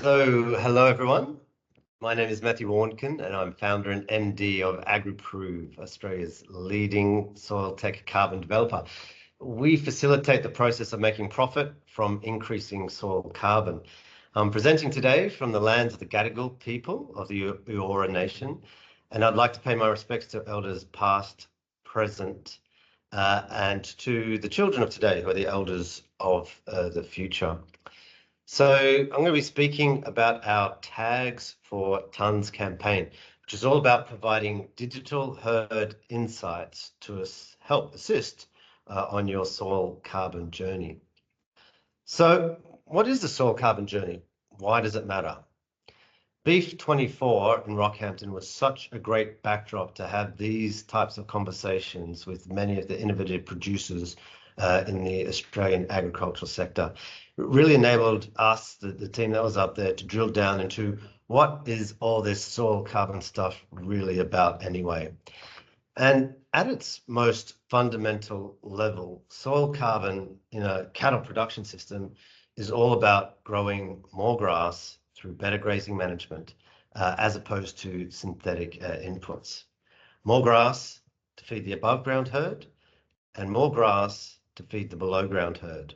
Hello everyone. My name is Matthew Warnken, and I'm founder and MD of AgriProve, Australia's leading soil tech carbon developer. We facilitate the process of making profit from increasing soil carbon. I'm presenting today from the lands of the Gadigal people of the Eora Nation, and I'd like to pay my respects to elders past, present, and to the children of today, who are the elders of the future. So I'm going to be speaking about our Tags for Tons campaign, which is all about providing digital herd insights to help assist on your soil carbon journey. So what is the soil carbon journey? Why does it matter? Beef 24 in Rockhampton was such a great backdrop to have these types of conversations with many of the innovative producers in the Australian agricultural sector. It really enabled us, the team that was up there, to drill down into what is all this soil carbon stuff really about anyway. And at its most fundamental level, soil carbon in a cattle production system is all about growing more grass through better grazing management, as opposed to synthetic inputs. More grass to feed the above ground herd, and more grass to feed the below ground herd.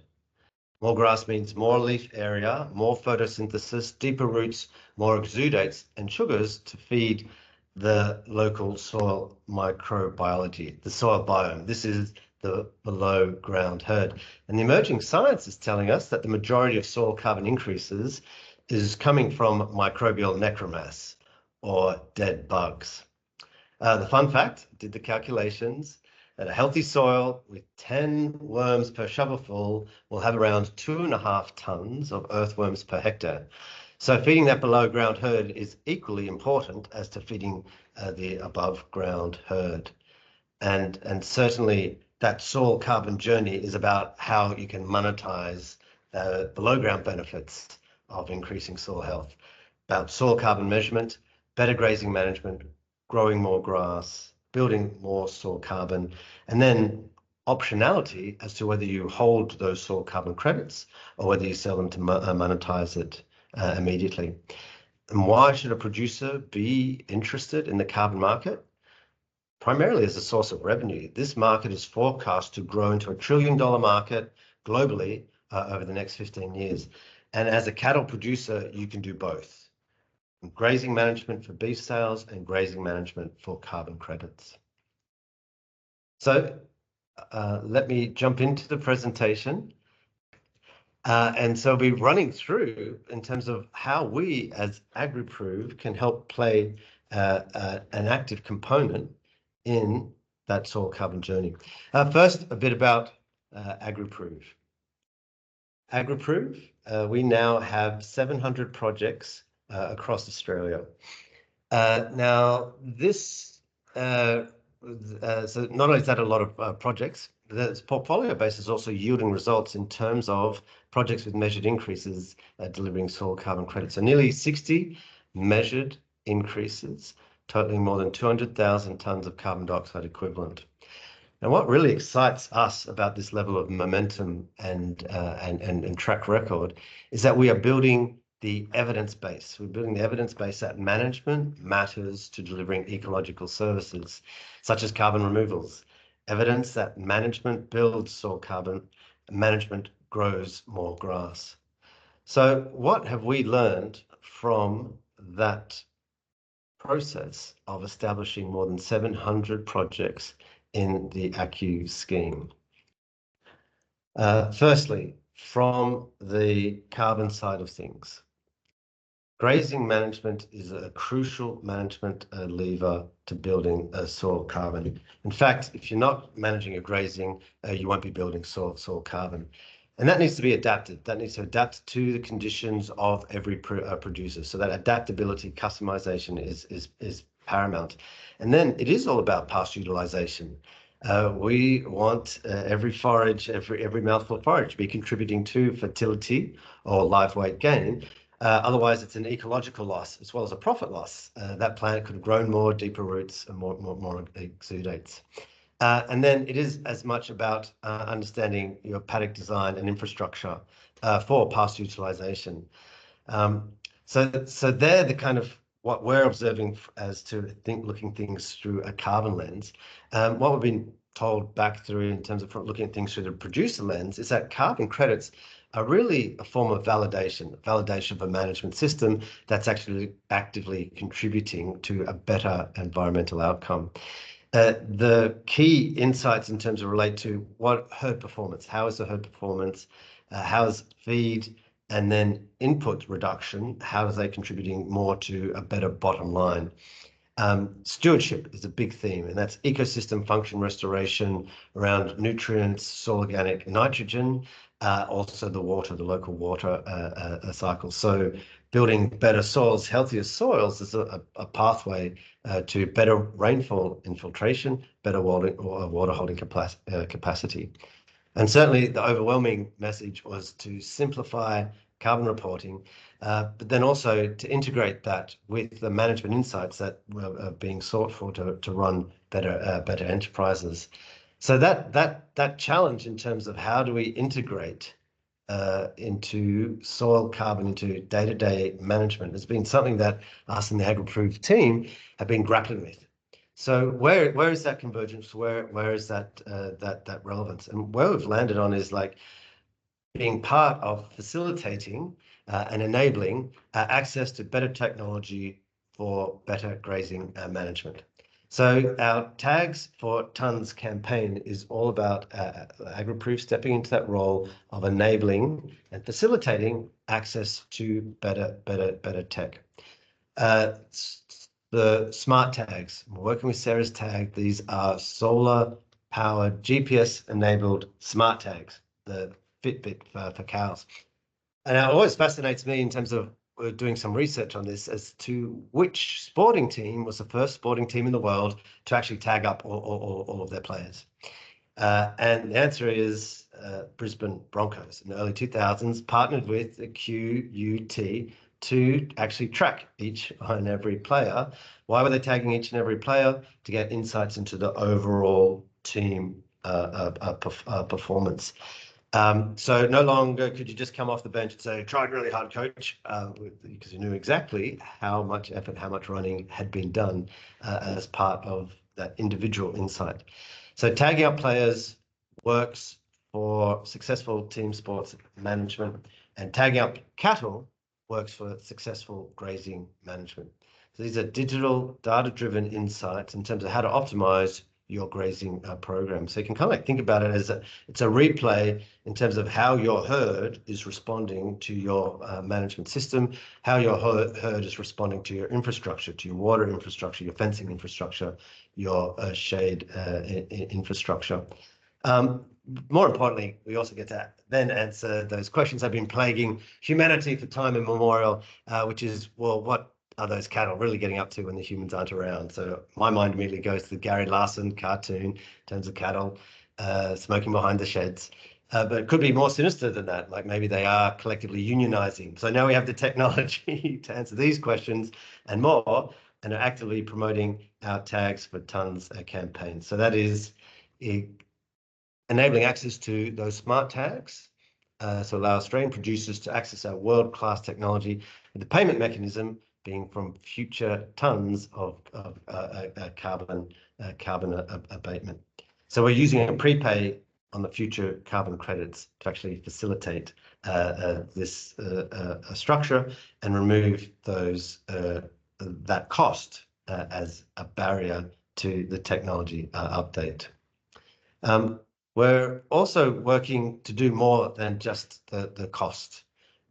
More grass means more leaf area, more photosynthesis, deeper roots, more exudates and sugars to feed the local soil microbiology, the soil biome. This is the below ground herd. And the emerging science is telling us that the majority of soil carbon increases is coming from microbial necromass, or dead bugs. The fun fact, did the calculations, that a healthy soil with 10 worms per shovelful will have around 2.5 tons of earthworms per hectare. So feeding that below ground herd is equally important as to feeding the above ground herd. And certainly that soil carbon journey is about how you can monetize below ground benefits of increasing soil health, about soil carbon measurement, better grazing management, growing more grass, building more soil carbon, and then optionality as to whether you hold those soil carbon credits or whether you sell them to monetize it immediately. And why should a producer be interested in the carbon market? Primarily as a source of revenue. This market is forecast to grow into $1 trillion market globally over the next 15 years. And as a cattle producer, you can do both. Grazing management for beef sales and grazing management for carbon credits. So let me jump into the presentation. And so I'll be running through in terms of how we as AgriProve can help play an active component in that soil carbon journey. First, a bit about AgriProve. AgriProve, we now have 700 projects across Australia. Now, this, so not only is that a lot of projects, the portfolio base is also yielding results in terms of projects with measured increases delivering soil carbon credits. So nearly 60 measured increases, totaling more than 200,000 tonnes of carbon dioxide equivalent. And what really excites us about this level of momentum and track record is that we are building the evidence base. We're building the evidence base that management matters to delivering ecological services, such as carbon removals. Evidence that management builds soil carbon, management grows more grass. So what have we learned from that process of establishing more than 700 projects in the ACU scheme? Firstly, from the carbon side of things, grazing management is a crucial management lever to building soil carbon. In fact, if you're not managing your grazing, you won't be building soil carbon. And that needs to be adapted. That needs to adapt to the conditions of every producer. So that adaptability, customization is paramount. And then it is all about past utilization. We want every forage, every mouthful of forage to be contributing to fertility or live weight gain. Otherwise, it's an ecological loss as well as a profit loss. That plant could have grown more, deeper roots, and more exudates. And then it is as much about understanding your paddock design and infrastructure for past utilization. So they're the kind of what we're observing as to looking things through a carbon lens. What we've been told back through in terms of looking at things through the producer lens is that carbon credits are really a form of validation of a management system that's actually actively contributing to a better environmental outcome. The key insights in terms of relate to what herd performance, how is the herd performance, how is feed, and then input reduction, how is they contributing more to a better bottom line. Stewardship is a big theme, and that's ecosystem function restoration around nutrients, soil organic nitrogen, also the water, the local water cycle. So building better soils, healthier soils is a pathway to better rainfall infiltration, better water holding capacity. And certainly the overwhelming message was to simplify carbon reporting, but then also to integrate that with the management insights that were being sought for to run better enterprises. So that challenge in terms of how do we integrate into soil carbon into day-to-day management has been something that us in the AgriProve team have been grappling with. So where is that convergence? Where is that relevance? And where we've landed on is like being part of facilitating and enabling access to better technology for better grazing management. So our Tags for Tons campaign is all about AgriProve stepping into that role of enabling and facilitating access to better tech. The smart tags, we're working with Sarah's tag. These are solar powered, GPS enabled smart tags, the Fitbit for cows. And it always fascinates me in terms of doing some research on this as to which sporting team was the first sporting team in the world to actually tag up all of their players. And the answer is Brisbane Broncos in the early 2000s partnered with the QUT to actually track each and every player. Why were they tagging each and every player? To get insights into the overall team performance. So no longer could you just come off the bench and say, tried really hard, coach, because you knew exactly how much effort, how much running had been done as part of that individual insight. So tagging up players works for successful team sports management, and tagging up cattle works for successful grazing management. So these are digital, data-driven insights in terms of how to optimize your grazing program. So you can kind of like think about it as it's a replay in terms of how your herd is responding to your management system, how your herd is responding to your infrastructure, to your water infrastructure, your fencing infrastructure, your shade infrastructure. More importantly, we also get to then answer those questions that have been plaguing humanity for time immemorial, which is, well, what are those cattle really getting up to when the humans aren't around? So my mind immediately goes to the Gary Larson cartoon in terms of cattle smoking behind the sheds. But it could be more sinister than that, like maybe they are collectively unionizing. So now we have the technology to answer these questions and more, and are actively promoting our Tags for Tons campaign. So that is enabling access to those smart tags, so allow Australian producers to access our world-class technology, with the payment mechanism being from future tons of carbon abatement. So we're using a prepay on the future carbon credits to actually facilitate this structure and remove that cost as a barrier to the technology update. We're also working to do more than just the cost.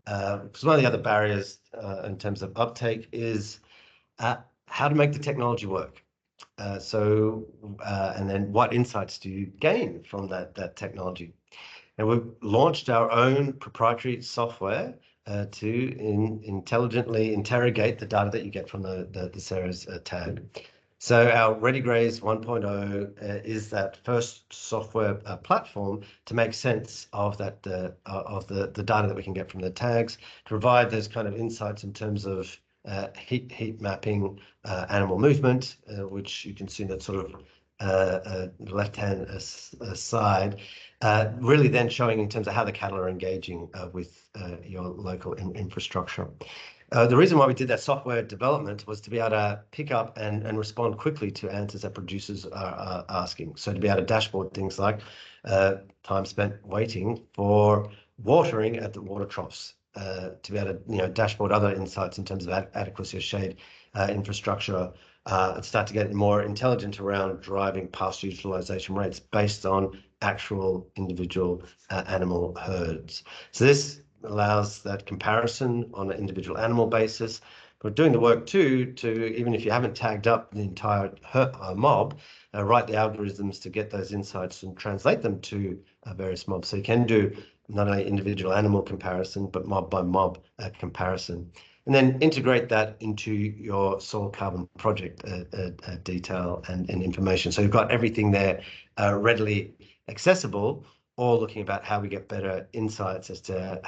Because one of the other barriers in terms of uptake is how to make the technology work. And then what insights do you gain from that technology? And we've launched our own proprietary software to intelligently interrogate the data that you get from the Sarah's tag. So our ReadyGraze 1.0 is that first software platform to make sense of the data that we can get from the tags, to provide those kind of insights in terms of heat mapping, animal movement, which you can see in that sort of left-hand side, really then showing in terms of how the cattle are engaging with your local infrastructure. The reason why we did that software development was to be able to pick up and respond quickly to answers that producers are asking. So to be able to dashboard things like time spent waiting for watering at the water troughs, to be able to dashboard other insights in terms of adequacy of shade infrastructure, and start to get more intelligent around driving pasture utilization rates based on actual individual animal herds. So this allows that comparison on an individual animal basis, but doing the work too to, even if you haven't tagged up the entire mob, write the algorithms to get those insights and translate them to various mobs. So you can do not only individual animal comparison, but mob by mob comparison. And then integrate that into your soil carbon project detail and information. So you've got everything there readily accessible, or looking about how we get better insights as to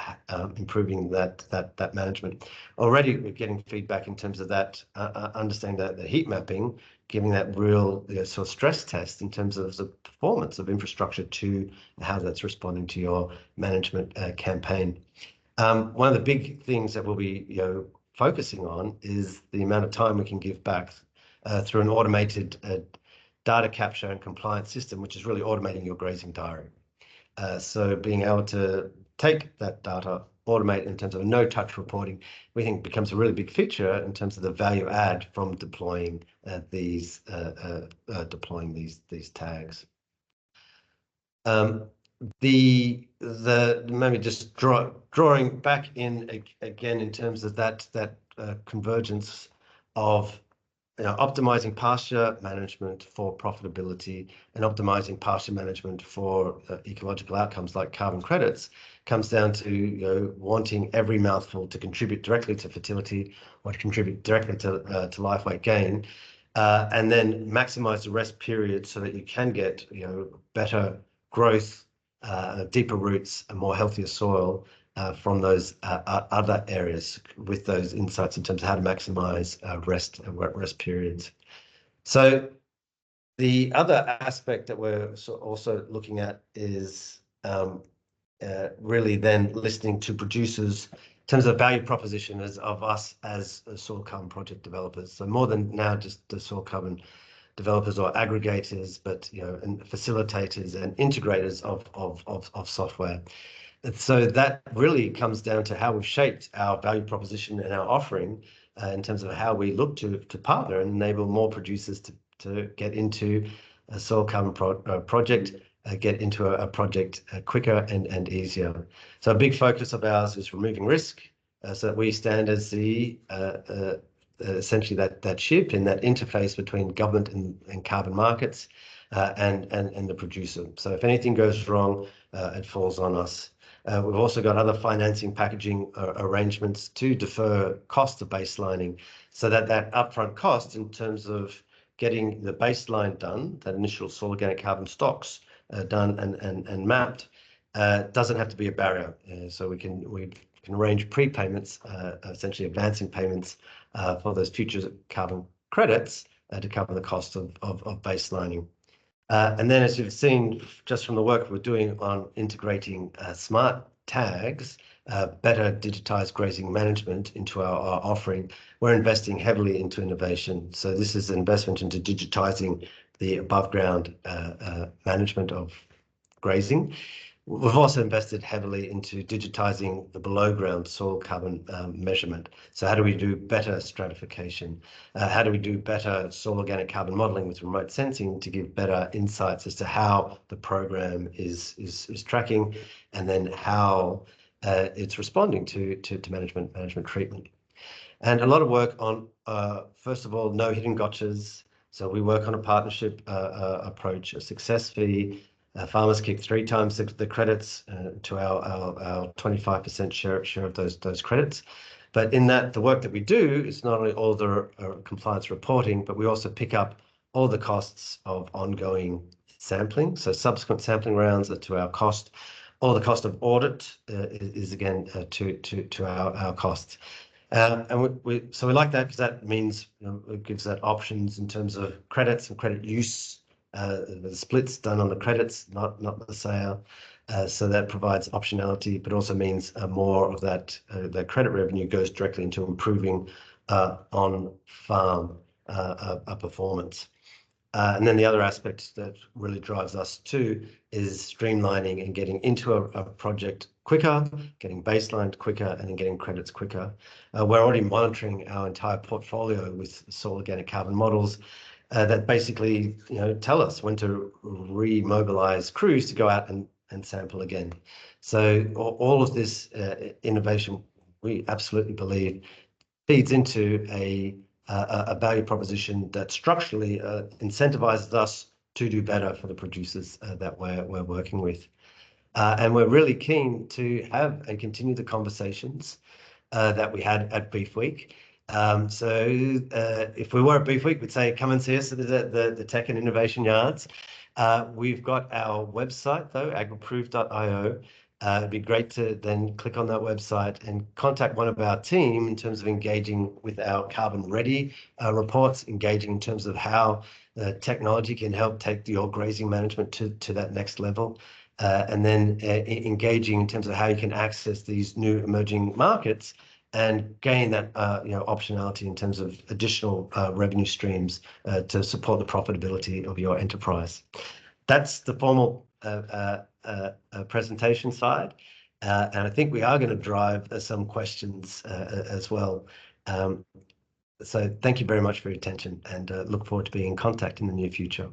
improving that management. Already we're getting feedback in terms of that, understanding that the heat mapping, giving that real sort of stress test in terms of the performance of infrastructure to how that's responding to your management campaign. One of the big things that we'll be focusing on is the amount of time we can give back through an automated data capture and compliance system, which is really automating your grazing diary. So being able to take that data, automate in terms of no-touch reporting, we think becomes a really big feature in terms of the value add from deploying these tags. Maybe just drawing back in again in terms of that convergence of optimizing pasture management for profitability and optimizing pasture management for ecological outcomes like carbon credits, comes down to wanting every mouthful to contribute directly to fertility or to contribute directly to life weight gain, and then maximize the rest period so that you can get better growth, deeper roots, and more healthier soil from those other areas, with those insights in terms of how to maximize rest periods. So the other aspect that we're also looking at is really then listening to producers in terms of value proposition of us as soil carbon project developers. So more than now just the soil carbon developers or aggregators, but and facilitators and integrators of software. And so that really comes down to how we've shaped our value proposition and our offering in terms of how we look to partner and enable more producers to get into a soil carbon project, get into a project quicker and easier. So a big focus of ours is removing risk, so that we stand as the essentially that ship in that interface between government and carbon markets and the producer. So if anything goes wrong, it falls on us. We've also got other financing packaging arrangements to defer cost of baselining, so that upfront cost in terms of getting the baseline done, that initial soil organic carbon stocks done and mapped, doesn't have to be a barrier. So we can arrange prepayments, essentially advancing payments for those future carbon credits to cover the cost of baselining. And then, as you've seen just from the work we're doing on integrating smart tags, better digitized grazing management into our offering, we're investing heavily into innovation. So this is an investment into digitizing the above ground management of grazing. We've also invested heavily into digitizing the below ground soil carbon measurement. So how do we do better stratification? How do we do better soil organic carbon modeling with remote sensing to give better insights as to how the program is tracking, and then how it's responding to management treatment. And a lot of work on, first of all, no hidden gotchas. So we work on a partnership approach, a success fee. Farmers kick 3 times the credits to our 25% share of those credits. But in that, the work that we do is not only all the compliance reporting, but we also pick up all the costs of ongoing sampling. So subsequent sampling rounds are to our cost. All the cost of audit is again to our costs. And so we like that, because that means it gives that options in terms of credits and credit use The split's done on the credits, not the sale. So that provides optionality, but also means more of that the credit revenue goes directly into improving on-farm performance. And then the other aspect that really drives us too is streamlining and getting into a project quicker, getting baselined quicker, and then getting credits quicker. We're already monitoring our entire portfolio with soil organic carbon models that basically, tell us when to remobilize crews to go out and sample again. So all of this innovation, we absolutely believe, feeds into a value proposition that structurally incentivizes us to do better for the producers that we're working with. And we're really keen to have and continue the conversations that we had at Beef Week. So if we were at Beef Week, we'd say, come and see us at the Tech and Innovation Yards. We've got our website, though, agriprove.io. It'd be great to then click on that website and contact one of our team in terms of engaging with our Carbon Ready reports, engaging in terms of how technology can help take your grazing management to that next level. And then engaging in terms of how you can access these new emerging markets and gain that optionality in terms of additional revenue streams to support the profitability of your enterprise. That's the formal presentation side. And I think we are going to drive some questions as well. So thank you very much for your attention, and look forward to being in contact in the near future.